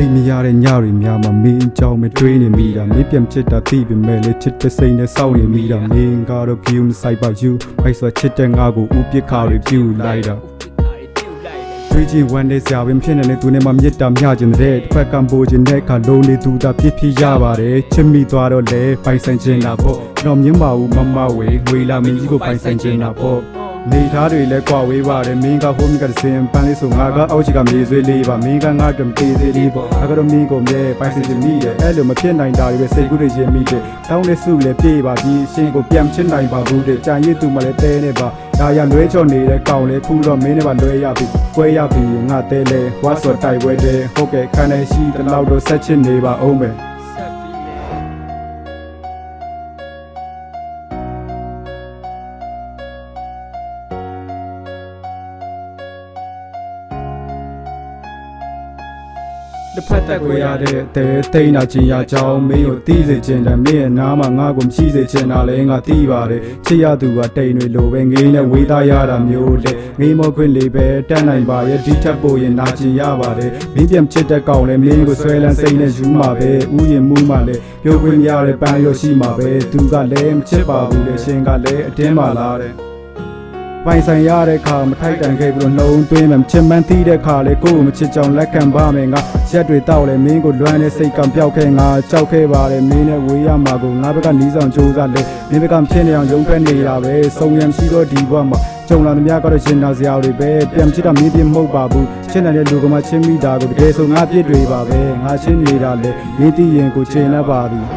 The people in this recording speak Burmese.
အိမ်မရတဲ့ညတွေများမှာမင်းအကြောင်းမတွေးနေမိတာမင်းပြန်ချစ်တာသိပေမဲ့လေချစ်တဲ့စိတ်နဲ့စောင့်နေမိတာမင်းကတော့ view မဆိုင်ပါyou ဖိုက်ဆိုချစ်တဲ့ငါကိုဥပြစ်ခါတွေပြူလိုက်တာတွေးချင်းဝမ်းနေစရာပဲမဖြစ်နိုင်တဲ့သူနဲ့မှမြစ်တာမျှကျင်တဲ့တစ်ဖက်ကံပိုးခြင်းတဲ့အခါလုံးနေသူသာဖြစ်ဖြစ်ရပါတယ်ချစ်မိသွားတော့လေပိုင်ဆိုင်ခြင်းတာပေါ့တော့မြင်ပါဘူးမမဝေငွေလာမင်းကြီးကိုပိုင်ဆိုင်ခြင်းတာပေါ့နေသားတွေလည်းကွာဝေးပါတယ်မင်းကဟိုးမြကစင်ပန်းလေးဆိုငါကအောက်ချီကမြေဆွေးလေးပါမင်းကငါ့အတွက်တေးသေးလေးပေါ့ငါကတော့မင်းကိုမြဲပိုင်ဆိုင်ခြင်းမိတယ်အဲ့လိုမဖြစ်နိုင်တာတွေပဲစိတ်ကူးတွေရင်မိတယ်တောင်းတဲ့စုလည်းပြေးပါဒီအရှင်ကိုပြန်ချစ်နိုင်ပါဘူးတဲ့ကြံရည်သူမှလည်းတဲနေပါဒါရလွဲချော်နေတဲ့ကောင်လေခုတော့မင်းနဲ့ပါလွဲရပြီကွဲရပြီငါတဲလေဝါစော်တိုက်ပွဲတဲ့ဟုတ်ကဲ့ခံနေရှိတလောက်တော့ဆက်ချစ်နေပါအောင်မယ်တစ်ဖက်တက်ကိုရတဲ့တဲတိန်နာချင်းရကြောင်းမင်းကိုတီးစေချင်တယ်မင်းရဲ့နားမှာငါ့ကိုမရှိစေချင်တာလည်းငါသိပါတယ်ချစ်ရသူကတိန်တွေလိုပဲငေးနဲ့ဝေးသားရတာမျိုးတဲ့ငေးမောခွင့်လေးပဲတတ်နိုင်ပါရဲ့ဒီထက်ပိုရင်နာကျင်ရပါတယ်မင်းပြန်ချစ်တဲ့ကောင်လည်းမင်းကိုဆွဲလန်းစိတ်နဲ့ယူမှာပဲဥယျာဉ်မှုမှလည်းပြောခွင့်ရတဲ့ပန်းရရှိမှာပဲသူကလည်းမချစ်ပါဘူးလေရှင်ကလည်းအတင်းပါလားတဲ့ပိုင်ဆိုင်ရတဲ့ခါမထိုက်တန်ခဲ့ဘူးလို့နှုံသွင်းမှချစ်မှန်းသိတဲ့ခါလေကိုယ်ကိုမချစ်ကြောင်လက်ခံပါမယ်ငါရက်တွေတောက်လဲမင်းကိုလွမ်းတဲ့စိတ်ကံပြောက်ခဲ့ငါကြောက်ခဲ့ပါတယ်မင်းနဲ့ဝေးရမှာကိုငါဘက်ကနီးဆောင်ကြိုးစားလဲမင်းဘက်ကဖြစ်နေအောင်ရုံးထွက်နေတာပဲစုံရံရှိတော့ဒီဘဝမှာကြုံလာသမျှကတော့ရှင်နာစရာတွေပဲပြန်ချစ်တာမင်းပြမဟုတ်ပါဘူးချစ်နိုင်တဲ့လူကမှချစ်မိတာကိုတကယ်ဆိုငါပြစ်တွေပါပဲငါချစ်နေတာလေမင်းသိရင်ကိုချိန်လက်ပါသည်